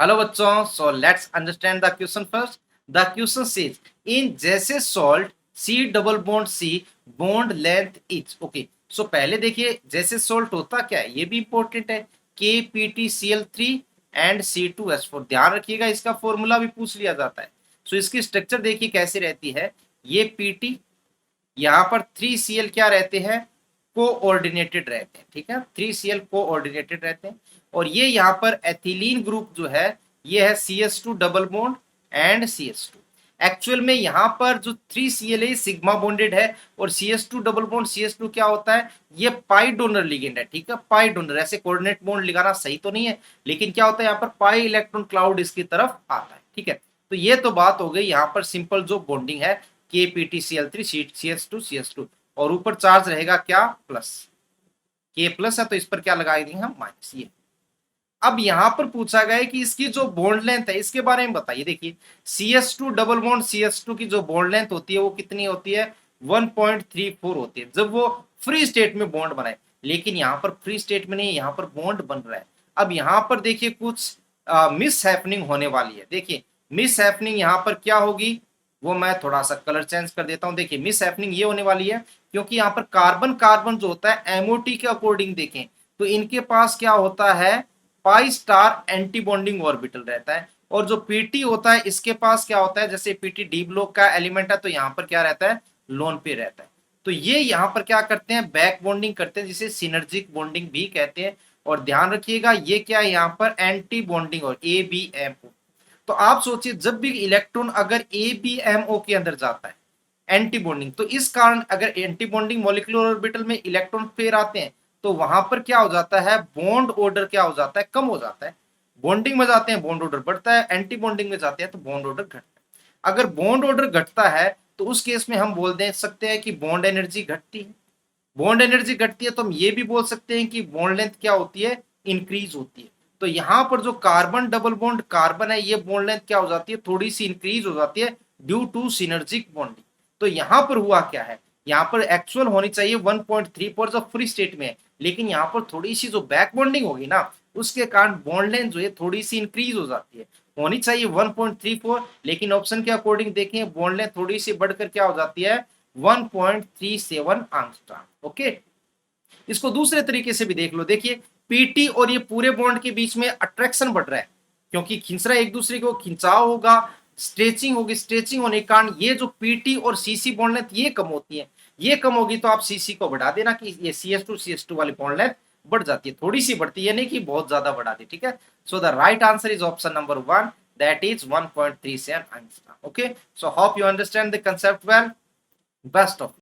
Hello बच्चों, so let's understand the question first. The question says in जैसे salt C double bond C bond length each. Okay, so पहले देखिए जैसे salt होता क्या है, ये भी इंपॉर्टेंट है. KPtCl3 and C2H4. ध्यान रखिएगा, इसका फॉर्मूला भी पूछ लिया जाता है. सो इसकी स्ट्रक्चर देखिए कैसे रहती है. ये Pt, यहाँ पर 3Cl क्या रहते हैं, कोऑर्डिनेटेड रहते हैं. ठीक है, 3Cl कोऑर्डिनेटेड रहते हैं. और ये यहाँ पर एथिलीन ग्रुप जो है, ये है CH2 double bond and CH2. Actual में यहाँ पर जो 3Cl है सिग्मा बॉन्डेड है, और CH2 डबल बॉन्ड CH2 क्या होता है, ये पाई डोनर लिगेंड है. ठीक है, पाई डोनर. ऐसे कोऑर्डिनेट बॉन्ड लगाना सही तो नहीं है, लेकिन क्या होता है यहाँ पर पाई इलेक्ट्रॉन क्लाउड इसकी तरफ आता है. ठीक है, तो ये तो बात हो गई यहाँ पर सिंपल जो बॉन्डिंग है KPtCl3 CH2 CH2. और ऊपर चार्ज रहेगा क्या, प्लस. K प्लस है तो इस पर क्या लगाएंगे हम, माइनस. ये अब यहां पर पूछा गया है कि इसकी जो बॉन्ड लेंथ है इसके बारे में बताइए. देखिए CH2 डबल बॉन्ड CH2 की जो बॉन्ड लेंथ होती है वो कितनी होती है, 1.34 होती है जब वो फ्री स्टेट में बॉन्ड बनाए. लेकिन यहाँ पर फ्री स्टेट में नहीं, यहाँ पर बॉन्ड बन रहा है. अब यहाँ पर देखिए कुछ मिस हैपनिंग होने वाली है. देखिए मिस हैपनिंग यहाँ पर क्या होगी, वो मैं थोड़ा सा कलर चेंज कर देता हूँ. देखिए मिस हैपनिंग ये होने वाली है क्योंकि यहाँ पर कार्बन कार्बन जो होता है MOT के अकॉर्डिंग देखें तो इनके पास क्या होता है, pi star anti bonding orbital रहता है. और जो पीटी होता है इसके पास क्या होता है, जैसे पीटी डी ब्लॉक का एलिमेंट है तो यहाँ पर क्या रहता है, लोन पे रहता है. तो ये यहाँ पर क्या करते हैं, बैक बॉन्डिंग करते हैं, जिसे सिनर्जिक बॉन्डिंग भी कहते हैं. और ध्यान रखिएगा ये क्या है, यहाँ पर एंटी बॉन्डिंग और ABMO. तो आप सोचिए जब भी इलेक्ट्रॉन अगर ABMO के अंदर जाता है एंटी बॉन्डिंग, तो इस कारण अगर एंटी बॉन्डिंग मॉलिक्यूलर ऑर्बिटल में इलेक्ट्रॉन पेयर आते हैं तो वहां पर क्या हो जाता है, बॉन्ड ऑर्डर क्या हो जाता है, कम हो जाता है. बॉन्डिंग में जाते हैं बॉन्ड ऑर्डर बढ़ता है, एंटी बॉन्डिंग में जाते हैं तो बॉन्ड ऑर्डर घटता है. अगर बॉन्ड ऑर्डर घटता है तो उस केस में हम बोल दे सकते हैं कि बॉन्ड एनर्जी घटती है. बॉन्ड एनर्जी घटती है तो हम ये भी बोल सकते हैं कि बॉन्ड लेंथ क्या होती है, इंक्रीज होती है. तो यहाँ पर जो कार्बन डबल बॉन्ड कार्बन है, ये बॉन्ड लेंथ क्या हो जाती है, थोड़ी सी इंक्रीज हो जाती है ड्यू टू सिनर्जिक बॉन्डिंग. तो यहाँ पर हुआ क्या है, यहाँ पर एक्चुअल होनी चाहिए 1.34 जो फ्री स्टेट में है, लेकिन यहाँ पर थोड़ी सी जो बैक बॉन्डिंग होगी ना, उसके कारण बॉन्ड लेंथ जो है थोड़ी सी इंक्रीज हो जाती है. होनी चाहिए 1.34, लेकिन ऑप्शन के अकॉर्डिंग देखें बॉन्ड लेंथ थोड़ी सी बढ़कर क्या हो जाती है, 1.37 एंगस्ट्रॉम. ओके, इसको दूसरे तरीके से भी देख लो. देखिए पीटी और ये पूरे बॉन्ड के बीच में अट्रैक्शन बढ़ रहा है क्योंकि खींच रहा है एक दूसरे को, खिंचाव होगा, स्ट्रेचिंग होगी. स्ट्रेचिंग होने के कारण ये जो पीटी और सीसी बॉन्ड लेंथ ये कम होती है. ये कम होगी तो आप सीसी को बढ़ा देना कि ये CH2 वाली बॉन्ड लेंथ बढ़ जाती है, थोड़ी सी बढ़ती है, नहीं कि बहुत ज्यादा बढ़ा दी. ठीक है, so the right answer is option number 1, that is 1.37 angstrom. Okay, so hope you understand the concept well. Best of